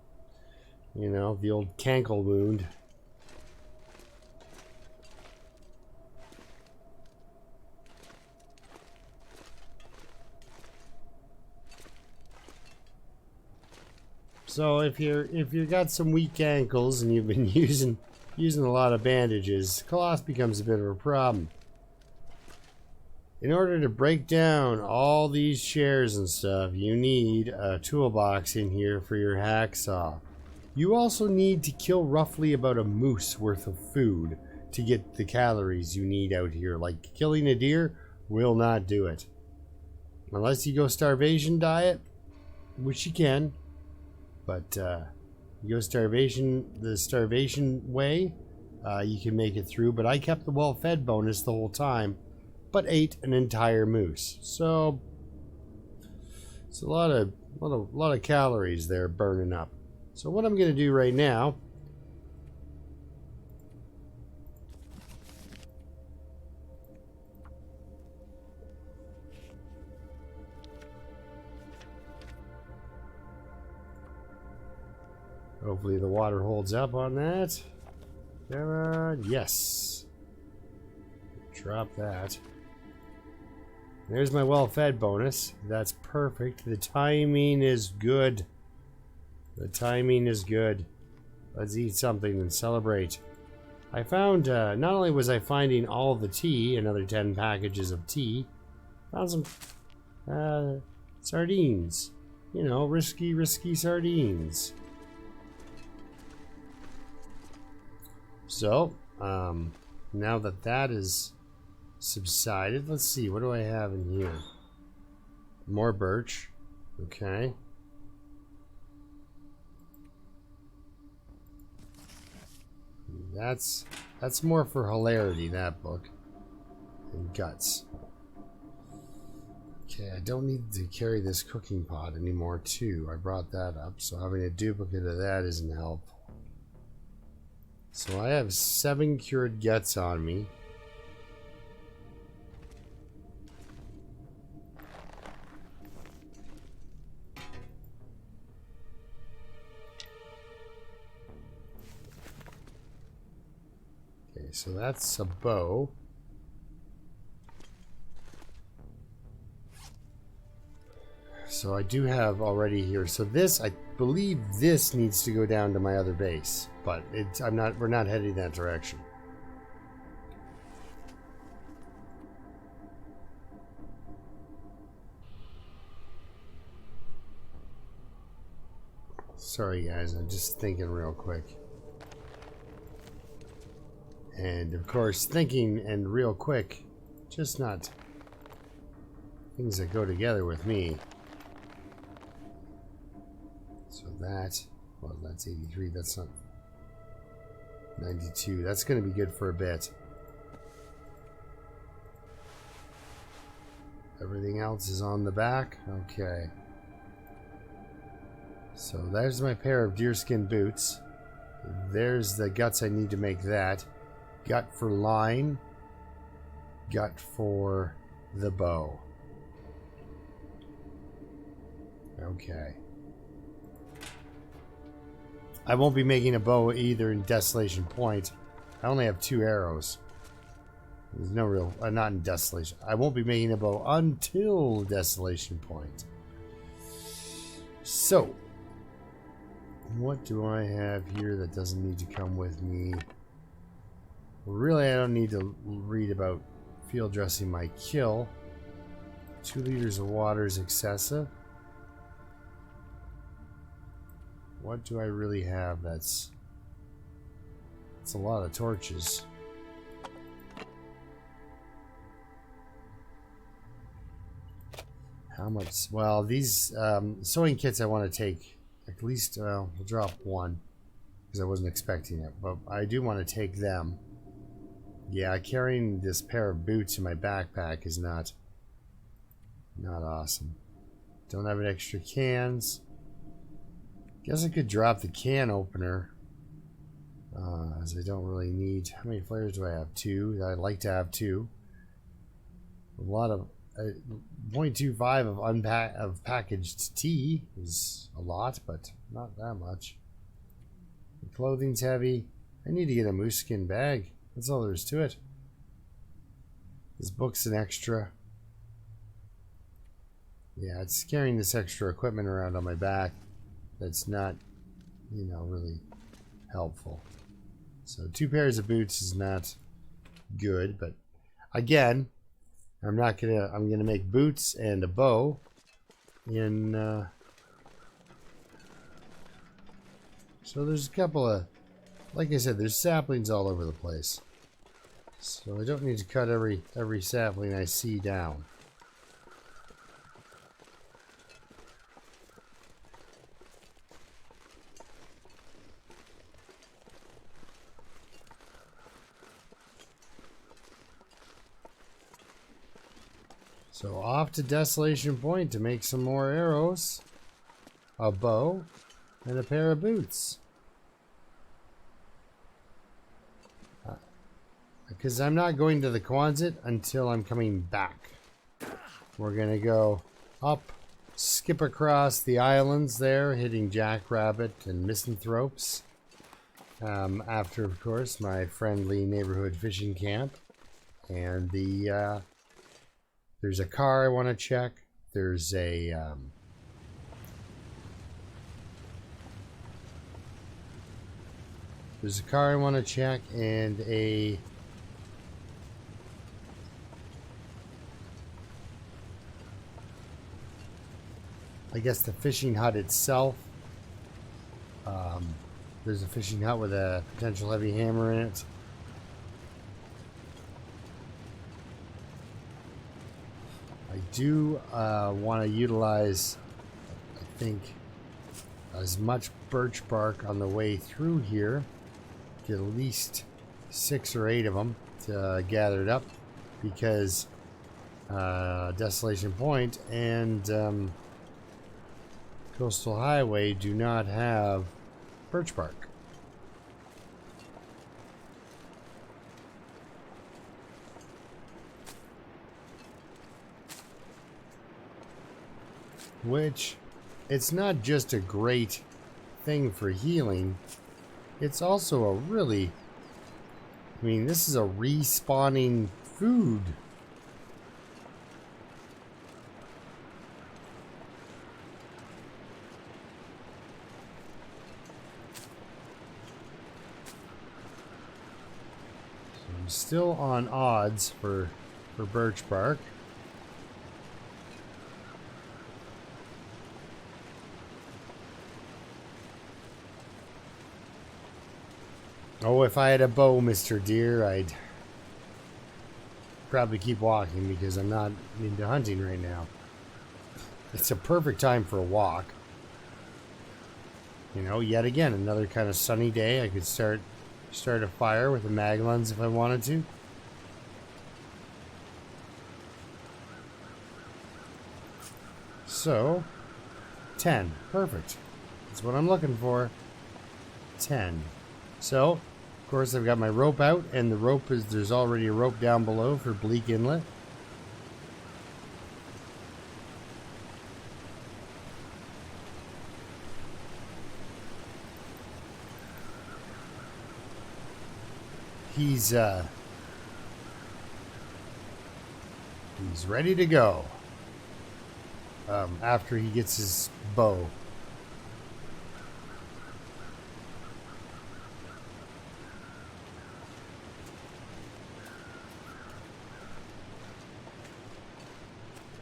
you know, the old cankle wound. So if you got some weak ankles and you've been using a lot of bandages, cloth becomes a bit of a problem. In order to break down all these chairs and stuff, you need a toolbox in here for your hacksaw. You also need to kill roughly about a moose worth of food to get the calories you need out here. Like killing a deer will not do it. Unless you go starvation diet, which you can. But you go the starvation way, you can make it through. But I kept the well-fed bonus the whole time, but ate an entire moose. So it's a lot of calories there burning up. So what I'm going to do right now, hopefully the water holds up on that. Come on. Yes. Drop that. There's my well-fed bonus. That's perfect. The timing is good. The timing is good. Let's eat something and celebrate. I found, not only was I finding all the tea, another 10 packages of tea, found some sardines. You know, risky sardines. So, now that that is subsided, let's see, what do I have in here? More birch. Okay. That's more for hilarity, that book. And guts. Okay, I don't need to carry this cooking pot anymore, too. I brought that up, so having a duplicate of that isn't helpful. So I have 7 cured guts on me. Okay, so that's a bow. So I do have already here. So this, I believe this needs to go down to my other base, but we're not heading that direction. Sorry guys, I'm just thinking real quick. And of course, thinking and real quick, just not things that go together with me. So that, well, that's 83. That's not 92. That's going to be good for a bit. Everything else is on the back. Okay. So there's my pair of deerskin boots. There's the guts I need to make that. Gut for line. Gut for the bow. Okay. I won't be making a bow either in Desolation Point. I only have 2 arrows. There's no real... not in Desolation. I won't be making a bow until Desolation Point. So, what do I have here that doesn't need to come with me? Really, I don't need to read about field dressing my kill. 2 liters of water is excessive. What do I really have that's... It's a lot of torches. How much? Well, these sewing kits I want to take at least, we'll drop 1 because I wasn't expecting it, but I do want to take them. Yeah, carrying this pair of boots in my backpack is not awesome. Don't have any extra cans. Guess I could drop the can opener, as I don't really need. How many flares do I have? 2. I'd like to have 2. A lot of 0.25 of packaged tea is a lot, but not that much. The clothing's heavy. I need to get a moose skin bag. That's all there is to it. This book's an extra. Yeah, it's carrying this extra equipment around on my back. That's not, you know, really helpful. So 2 pairs of boots is not good, but again, I'm gonna make boots and a bow in so there's a couple of, like I said, there's saplings all over the place. So I don't need to cut every sapling I see down. So off to Desolation Point to make some more arrows, a bow, and a pair of boots. Because I'm not going to the Quonset until I'm coming back. We're going to go up, skip across the islands there, hitting Jackrabbit and Misanthropes. After, of course, my friendly neighborhood fishing camp. And there's a car I want to check. There's a car I want to check, and I guess the fishing hut itself. There's a fishing hut with a potential heavy hammer in it. I do want to utilize, I think, as much birch bark on the way through here. Get at least 6 or 8 of them to gather it up, because Desolation Point and Coastal Highway do not have birch bark. Which, it's not just a great thing for healing, it's also a really, I mean, this is a respawning food. So I'm still on odds for birch bark. Oh, if I had a bow, Mr. Deer, I'd probably keep walking because I'm not into hunting right now. It's a perfect time for a walk. You know, yet again, another kind of sunny day. I could start a fire with a mag lens if I wanted to. So, 10. Perfect. That's what I'm looking for. 10. So, of course, I've got my rope out, and the rope is, there's already a rope down below for Bleak Inlet. He's ready to go. After he gets his bow.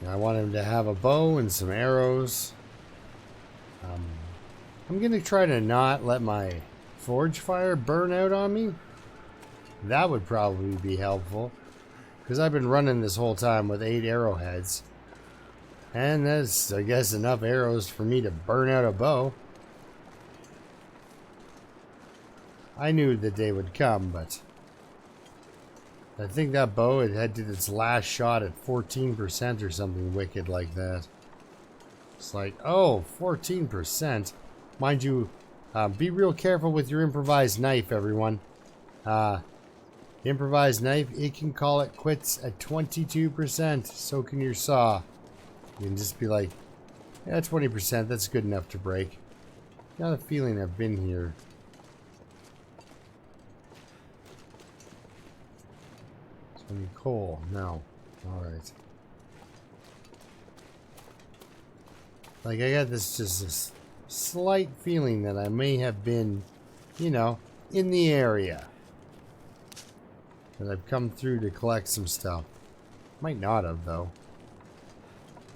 I want him to have a bow and some arrows. I'm going to try to not let my forge fire burn out on me. That would probably be helpful. Because I've been running this whole time with 8 arrowheads. And that's, I guess, enough arrows for me to burn out a bow. I knew the day would come, but I think that bow had did its last shot at 14% or something wicked like that. It's like, oh, 14%. Mind you, be real careful with your improvised knife, everyone. Improvised knife, it can call it quits at 22%. So can your saw. You can just be like, yeah, 20%, that's good enough to break. Got a feeling I've been here. Coal, no. Alright. Like, I got this slight feeling that I may have been, you know, in the area. That I've come through to collect some stuff. Might not have, though.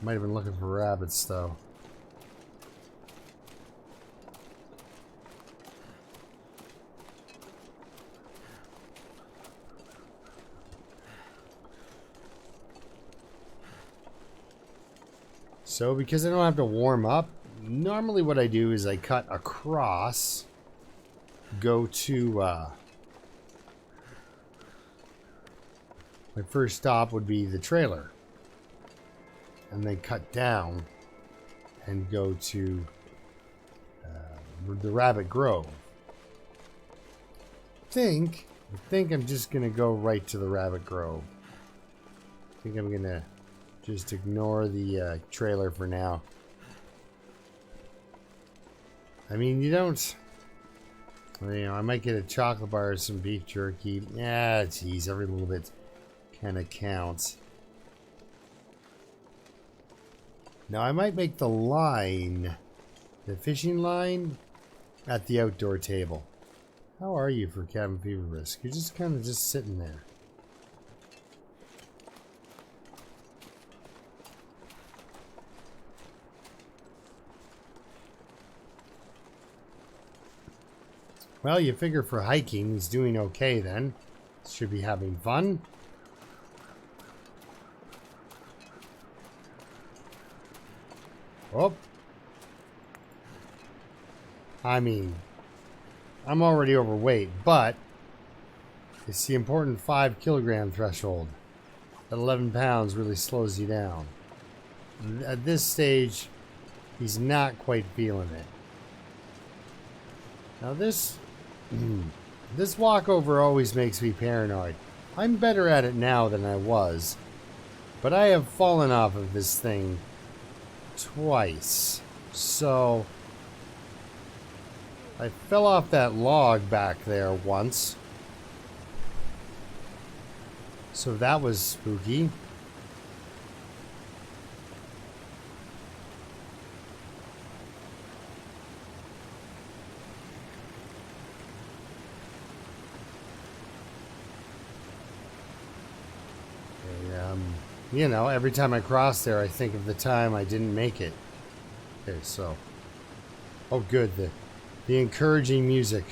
Might have been looking for rabbits, though. So, because I don't have to warm up, normally what I do is I cut across, go to, my first stop would be the trailer, and then cut down and go to the Rabbit Grove. I think I'm just going to go right to the Rabbit Grove. I think I'm going to just ignore the trailer for now. I mean, you don't... You know, I might get a chocolate bar or some beef jerky. Yeah, geez, every little bit kind of counts. Now, I might make the line, the fishing line, at the outdoor table. How are you for cabin fever risk? You're just kind of just sitting there. Well, you figure for hiking, he's doing okay then. Should be having fun. Oh. I mean, I'm already overweight, but it's the important 5 kilogram threshold. That 11 pounds really slows you down. At this stage, he's not quite feeling it. Now this walkover always makes me paranoid. I'm better at it now than I was, but I have fallen off of this thing twice. So I fell off that log back there once. So that was spooky. You know, every time I cross there, I think of the time I didn't make it. Okay, so. Oh, good. The encouraging music.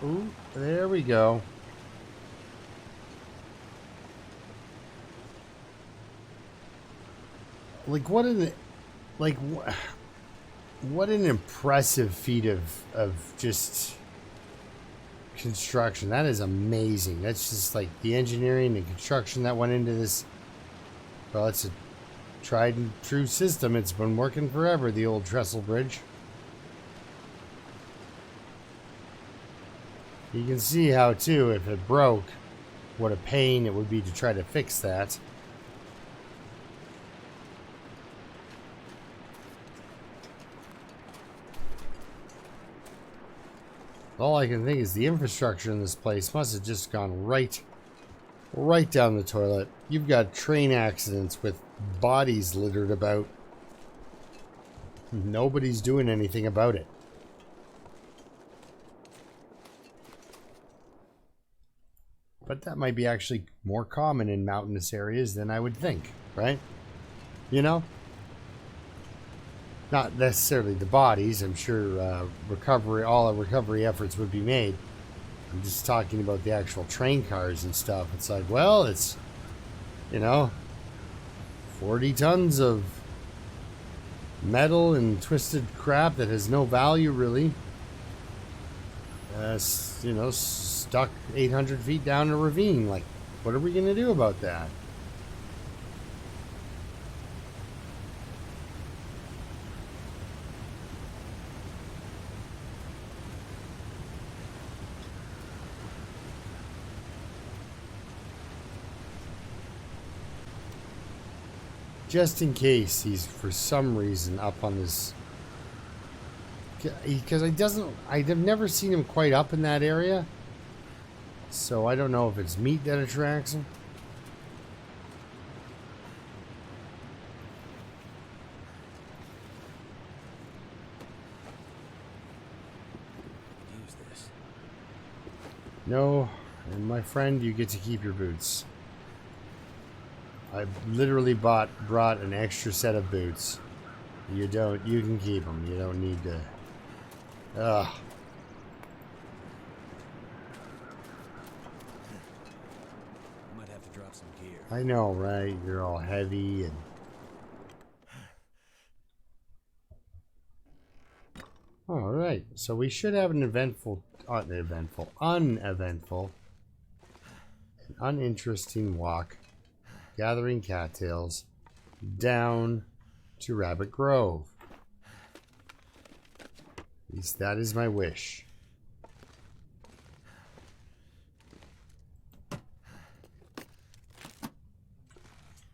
Ooh, there we go. Like what an impressive feat of just construction. That is amazing. That's just like the engineering and construction that went into this. Well, it's a tried and true system. It's been working forever, the old trestle bridge. You can see how, too, if it broke, what a pain it would be to try to fix that. All I can think is the infrastructure in this place must have just gone right down the toilet. You've got train accidents with bodies littered about. Nobody's doing anything about it. But that might be actually more common in mountainous areas than I would think, right? You know? Not necessarily the bodies. I'm sure all the recovery efforts would be made. I'm just talking about the actual train cars and stuff. It's like, well, it's, 40 tons of metal and twisted crap that has no value, really. Stuck 800 feet down a ravine. Like, what are we going to do about that? Just in case he's for some reason up on this, because I've never seen him quite up in that area, so I don't know if it's meat that attracts him. Use this. No, and my friend, you get to keep your boots. I literally brought an extra set of boots. You can keep them. You don't need to. Ugh. Might have to drop some gear. I know, right? You're all heavy and. All right, so we should have an uninteresting walk. Gathering cattails down to Rabbit Grove. At least that is my wish.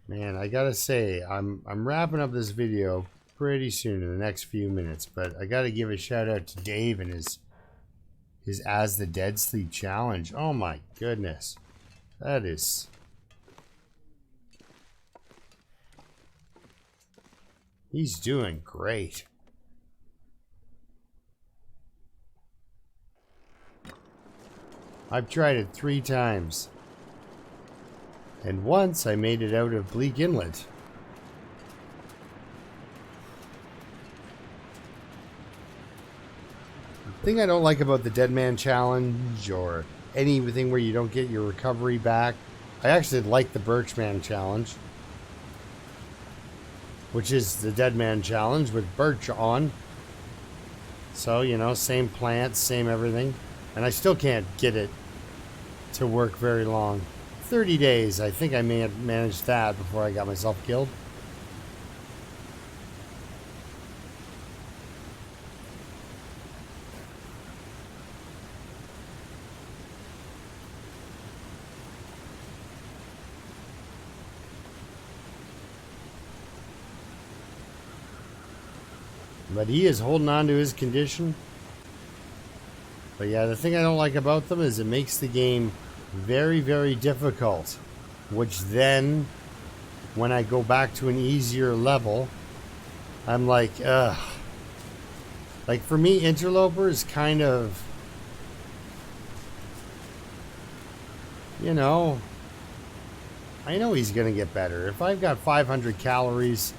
Man, I gotta say, I'm wrapping up this video pretty soon in the next few minutes, but I gotta give a shout out to Dave and his As the Dead Sleep challenge. Oh my goodness. That is... He's doing great. I've tried it 3 times. And once I made it out of Bleak Inlet. The thing I don't like about the Dead Man Challenge or anything where you don't get your recovery back, I actually like the Birchman Challenge. Which is the Dead Man Challenge with birch on. So, same plants, same everything. And I still can't get it to work very long. 30 days, I think I may have managed that before I got myself killed. But he is holding on to his condition. But yeah, the thing I don't like about them is it makes the game very, very difficult. Which then, when I go back to an easier level, I'm like, ugh. Like for me, Interloper is kind of, I know he's going to get better. If I've got 500 calories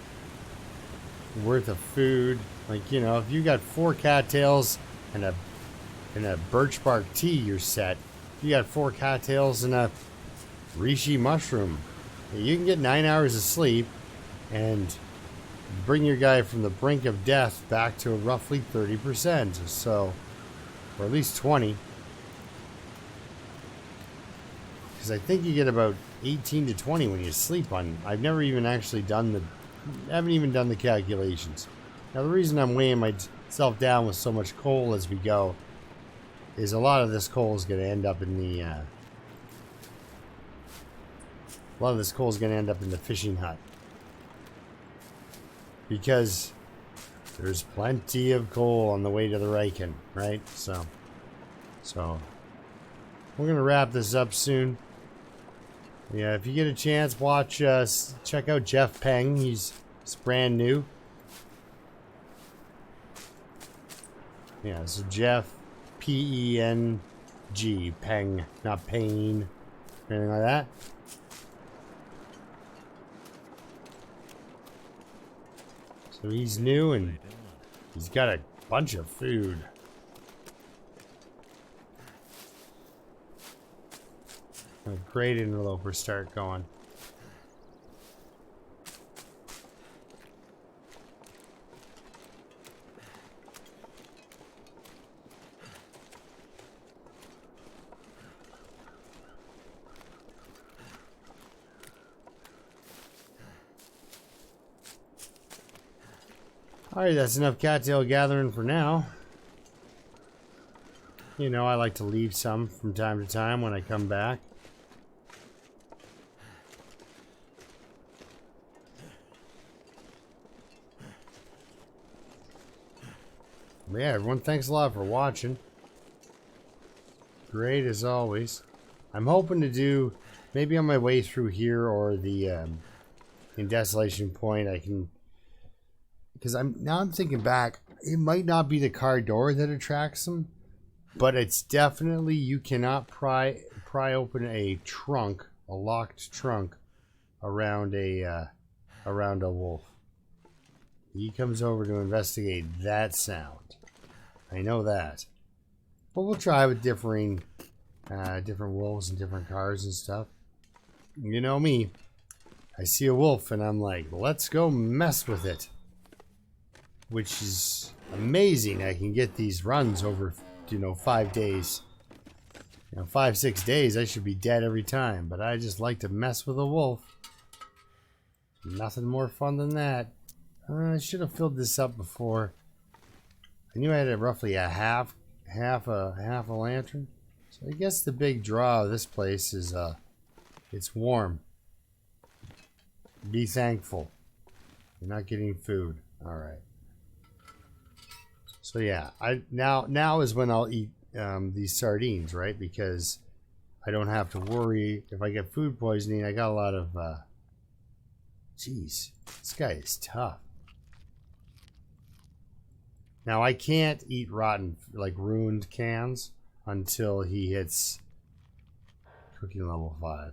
worth of food, like, if you got 4 cattails and a birch bark tea, you're set. You got 4 cattails and a reishi mushroom. You can get 9 hours of sleep and bring your guy from the brink of death back to roughly 30%. So, or at least 20. Because I think you get about 18 to 20 when you sleep on. I've never even actually haven't even done the calculations. Now the reason I'm weighing myself down with so much coal as we go is a lot of this coal is going to end up in the fishing hut, because there's plenty of coal on the way to the Riken, right? So we're gonna wrap this up soon. Yeah, if you get a chance, check out Jeff Peng. He's brand new. Yeah, so Jeff, P-E-N-G, Peng, not Pain, anything like that. So he's new and he's got a bunch of food. A great interloper start going. Alright, that's enough cattail gathering for now. You know, I like to leave some from time to time when I come back. But yeah, everyone, thanks a lot for watching. Great as always. I'm hoping to do, maybe on my way through here or the in Desolation Point, I can, because I'm thinking back, it might not be the car door that attracts them, but it's definitely, you cannot pry open a trunk, a locked trunk, around a wolf. He comes over to investigate that sound. I know that. But we'll try with different wolves and different cars and stuff. You know me. I see a wolf and I'm like, let's go mess with it. Which is amazing. I can get these runs over, 5 days. 5-6 days, I should be dead every time. But I just like to mess with a wolf. Nothing more fun than that. I should have filled this up before. I knew I had roughly a half a lantern. So I guess the big draw of this place is it's warm. Be thankful. You're not getting food. All right. So yeah, now is when I'll eat these sardines, right? Because I don't have to worry if I get food poisoning. I got a lot of. Jeez, this guy is tough. Now I can't eat rotten, like ruined cans, until he hits cooking level 5.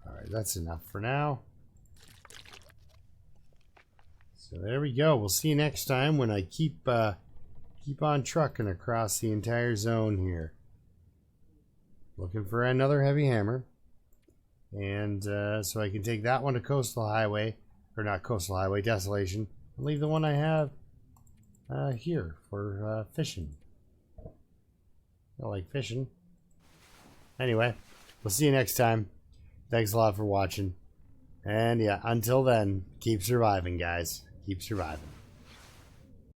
Alright, that's enough for now. So there we go. We'll see you next time when I keep on trucking across the entire zone here. Looking for another heavy hammer. And so I can take that one to Coastal Highway, or not Coastal Highway, Desolation. And leave the one I have here for fishing. I like fishing. Anyway, we'll see you next time. Thanks a lot for watching. And yeah, until then, keep surviving, guys. Keep surviving.